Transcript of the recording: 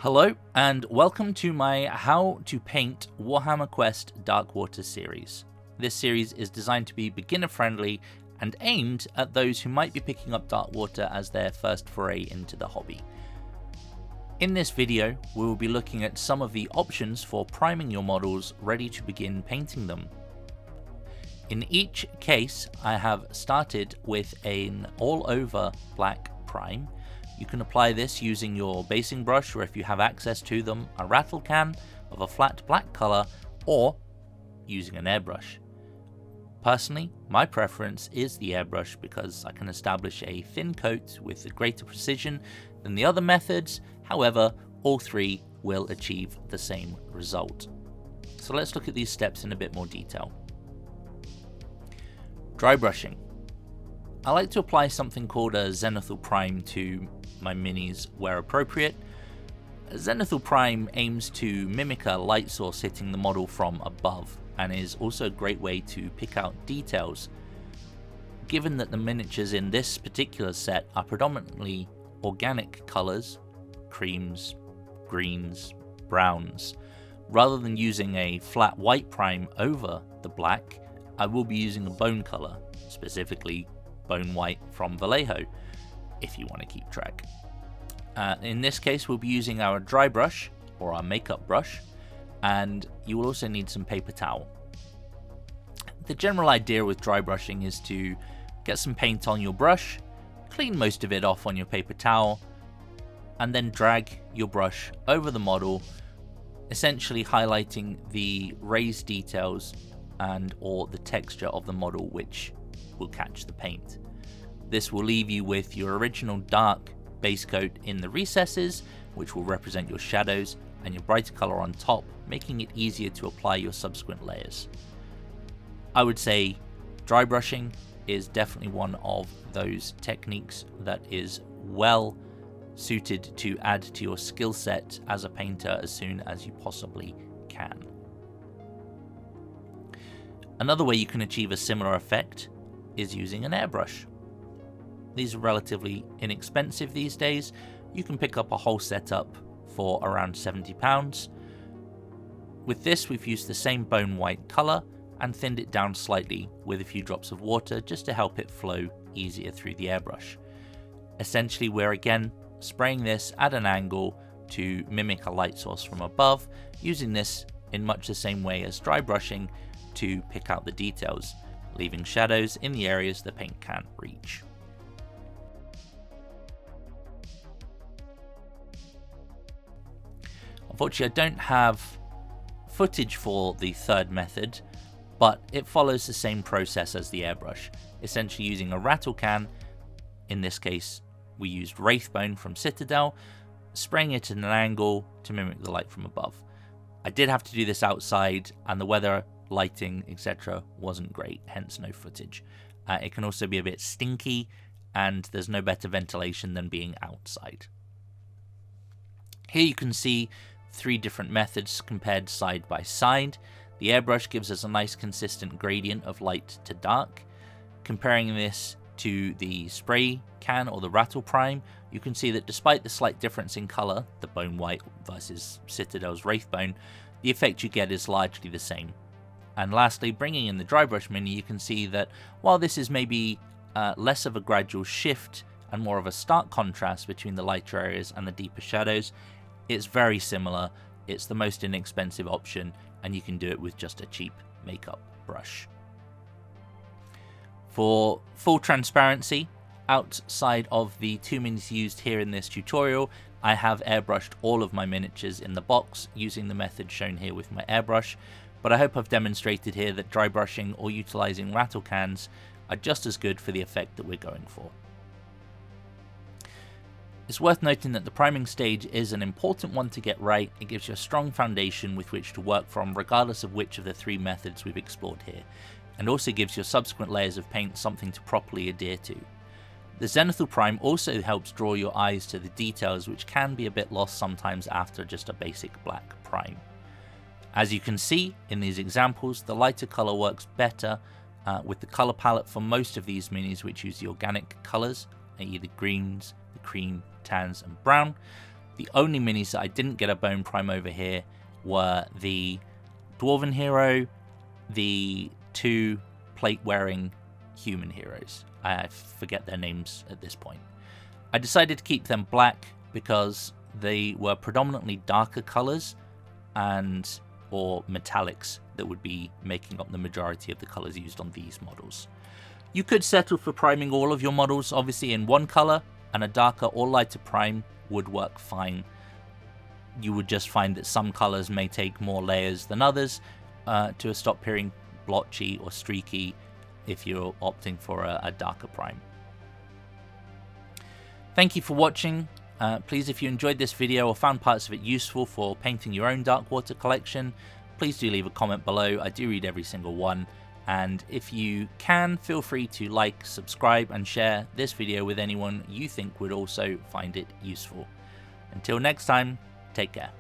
Hello and welcome to my How to Paint Warhammer Quest Darkwater series. This series is designed to be beginner friendly and aimed at those who might be picking up Darkwater as their first foray into the hobby. In this video, we will be looking at some of the options for priming your models ready to begin painting them. In each case, I have started with an all-over black prime. You can apply this using your basing brush, or if you have access to them, a rattle can of a flat black colour, or using an airbrush. Personally, my preference is the airbrush because I can establish a thin coat with a greater precision than the other methods. However, all three will achieve the same result. So let's look at these steps in a bit more detail. Dry brushing. I like to apply something called a zenithal prime to my minis where appropriate. A zenithal prime aims to mimic a light source hitting the model from above and is also a great way to pick out details. Given that the miniatures in this particular set are predominantly organic colours, creams, greens, browns, rather than using a flat white prime over the black, I will be using a bone colour, specifically bone white from Vallejo, if you want to keep track. In this case, we'll be using our dry brush or our makeup brush, and you will also need some paper towel. The general idea with dry brushing is to get some paint on your brush, clean most of it off on your paper towel, and then drag your brush over the model, essentially highlighting the raised details and or the texture of the model which will catch the paint. This will leave you with your original dark base coat in the recesses, which will represent your shadows, and your brighter color on top, making it easier to apply your subsequent layers. I would say dry brushing is definitely one of those techniques that is well suited to add to your skill set as a painter as soon as you possibly can. Another way you can achieve a similar effect is using an airbrush. These are relatively inexpensive these days. You can pick up a whole setup for around £70. With this, we've used the same bone white colour and thinned it down slightly with a few drops of water just to help it flow easier through the airbrush. Essentially, we're again spraying this at an angle to mimic a light source from above, using this in much the same way as dry brushing to pick out the details, leaving shadows in the areas the paint can't reach. Unfortunately, I don't have footage for the third method, but it follows the same process as the airbrush, essentially using a rattle can. In this case, we used Wraithbone from Citadel, spraying it at an angle to mimic the light from above. I did have to do this outside, and the weather, lighting, etc. wasn't great, hence no footage. It can also be a bit stinky, and there's no better ventilation than being outside. Here you can see three different methods compared side by side. The airbrush gives us a nice consistent gradient of light to dark. Comparing this to the spray can or the rattle prime, you can see that despite the slight difference in colour, the bone white versus Citadel's Wraithbone, the effect you get is largely the same. And lastly, bringing in the dry brush mini, you can see that while this is maybe less of a gradual shift and more of a stark contrast between the lighter areas and the deeper shadows, it's very similar. It's the most inexpensive option, and you can do it with just a cheap makeup brush. For full transparency, outside of the 2 minutes used here in this tutorial, I have airbrushed all of my miniatures in the box using the method shown here with my airbrush, but I hope I've demonstrated here that dry brushing or utilizing rattle cans are just as good for the effect that we're going for. It's worth noting that the priming stage is an important one to get right. It gives you a strong foundation with which to work from regardless of which of the three methods we've explored here, and also gives your subsequent layers of paint something to properly adhere to. The zenithal prime also helps draw your eyes to the details, which can be a bit lost sometimes after just a basic black prime. As you can see in these examples, the lighter colour works better with the colour palette for most of these minis, which use the organic colours, i.e. the greens, the cream, tans and brown. The only minis that I didn't get a bone prime over here were the Dwarven hero, the 2 plate-wearing human heroes. I forget their names at this point. I decided to keep them black because they were predominantly darker colors or metallics that would be making up the majority of the colors used on these models. You could settle for priming all of your models obviously in one color, and a darker or lighter prime would work fine. You would just find that some colors may take more layers than others to stop appearing blotchy or streaky if you're opting for a darker prime. Thank you for watching. Please, if you enjoyed this video or found parts of it useful for painting your own Darkwater collection, please do leave a comment below. I do read every single one. And if you can, feel free to like, subscribe, and share this video with anyone you think would also find it useful. Until next time, take care.